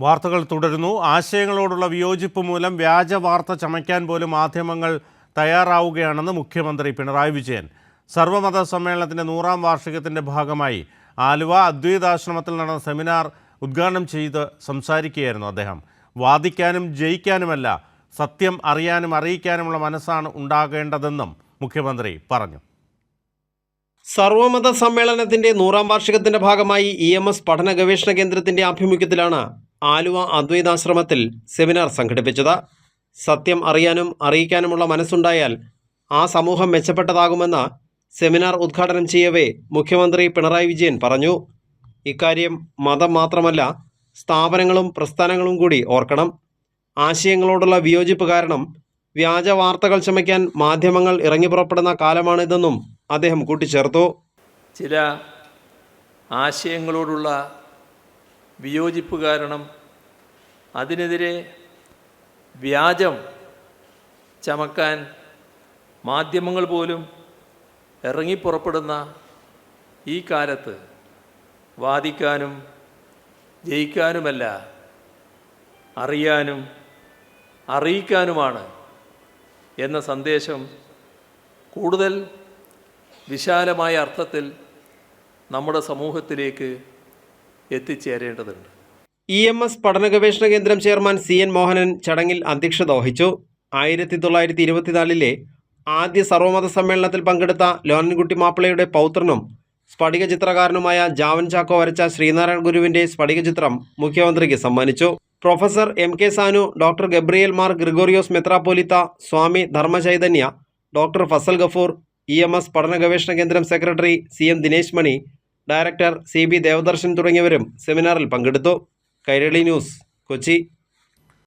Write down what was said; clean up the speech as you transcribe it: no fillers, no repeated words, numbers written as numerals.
വാർത്തകൾ തുടരുന്നു. ആശയങ്ങളോടുള്ള വിയോജിപ്പ് മൂലം വ്യാജ വാർത്ത ചമയ്ക്കാൻ പോലും മാധ്യമങ്ങൾ തയ്യാറാവുകയാണെന്ന് മുഖ്യമന്ത്രി പിണറായി വിജയൻ. സർവമത സമ്മേളനത്തിൻ്റെ 100ാം വാർഷികത്തിൻ്റെ ഭാഗമായി ആലുവ അദ്വൈതാശ്രമത്തിൽ നടന്ന സെമിനാർ ഉദ്ഘാടനം ചെയ്ത് സംസാരിക്കുകയായിരുന്നു അദ്ദേഹം. വാദിക്കാനും ജയിക്കാനുമല്ല, സത്യം അറിയാനും അറിയിക്കാനുമുള്ള മനസ്സാണ് ഉണ്ടാകേണ്ടതെന്നും മുഖ്യമന്ത്രി പറഞ്ഞു. സർവമത സമ്മേളനത്തിന്റെ 100ാം വാർഷികത്തിന്റെ ഭാഗമായി EMS പഠന ഗവേഷണ കേന്ദ്രത്തിന്റെ ആഭിമുഖ്യത്തിലാണ് ആലുവ അദ്വൈതാശ്രമത്തിൽ സെമിനാർ സംഘടിപ്പിച്ചത്. സത്യം അറിയാനും അറിയിക്കാനുമുള്ള മനസ്സുണ്ടായാൽ ആ സമൂഹം മെച്ചപ്പെട്ടതാകുമെന്ന് സെമിനാർ ഉദ്ഘാടനം ചെയ്യവേ മുഖ്യമന്ത്രി പിണറായി വിജയൻ പറഞ്ഞു. ഇക്കാര്യം മതം മാത്രമല്ല, സ്ഥാപനങ്ങളും പ്രസ്ഥാനങ്ങളും കൂടി ഓർക്കണം. ആശയങ്ങളോടുള്ള വിയോജിപ്പ് കാരണം വ്യാജ വാർത്തകൾ ചമയ്ക്കാൻ മാധ്യമങ്ങൾ ഇറങ്ങിപ്പുറപ്പെടുന്ന കാലമാണിതെന്നും അദ്ദേഹം കൂട്ടിച്ചേർത്തു. ചില ആശയങ്ങളോടുള്ള വിയോജിപ്പ് കാരണം അതിനെതിരെ വ്യാജം ചമക്കാൻ മാധ്യമങ്ങൾ പോലും ഇറങ്ങിപ്പുറപ്പെടുന്ന ഈ കാലത്ത് വാദിക്കാനും ജയിക്കാനുമല്ല, അറിയാനും അറിയിക്കാനുമാണ് എന്ന സന്ദേശം കൂടുതൽ വിശാലമായ അർത്ഥത്തിൽ നമ്മുടെ സമൂഹത്തിലേക്ക് എത്തിച്ചേരേണ്ടതുണ്ട്. EMS പഠന ഗവേഷണ കേന്ദ്രം ചെയർമാൻ CN മോഹനൻ ചടങ്ങിൽ അധ്യക്ഷത വഹിച്ചു. 1924 ആദ്യ സർവമത സമ്മേളനത്തിൽ പങ്കെടുത്ത ലോനൻകുട്ടി മാപ്പിളയുടെ പൗത്രനും സ്ഫടിക ചിത്രകാരനുമായ ജാവൻ ചാക്കോ വരച്ച ശ്രീനാരായണ ഗുരുവിൻ്റെ സ്ഫടിക ചിത്രം മുഖ്യമന്ത്രിക്ക് സമ്മാനിച്ചു. Professor MK Sanu, doctor Gabriel Mar Gregorios മെത്രാപ്പോലിത്ത, സ്വാമി ധർമ്മചൈതന്യ, ഡോക്ടർ ഫസൽ ഗഫൂർ, EMS പഠന ഗവേഷണ കേന്ദ്രം secretary CM Dinesh Mani, director CB Devadarshan തുടങ്ങിയവരും സെമിനാറിൽ പങ്കെടുത്തു. കൈരളി ന്യൂസ്, കൊച്ചി.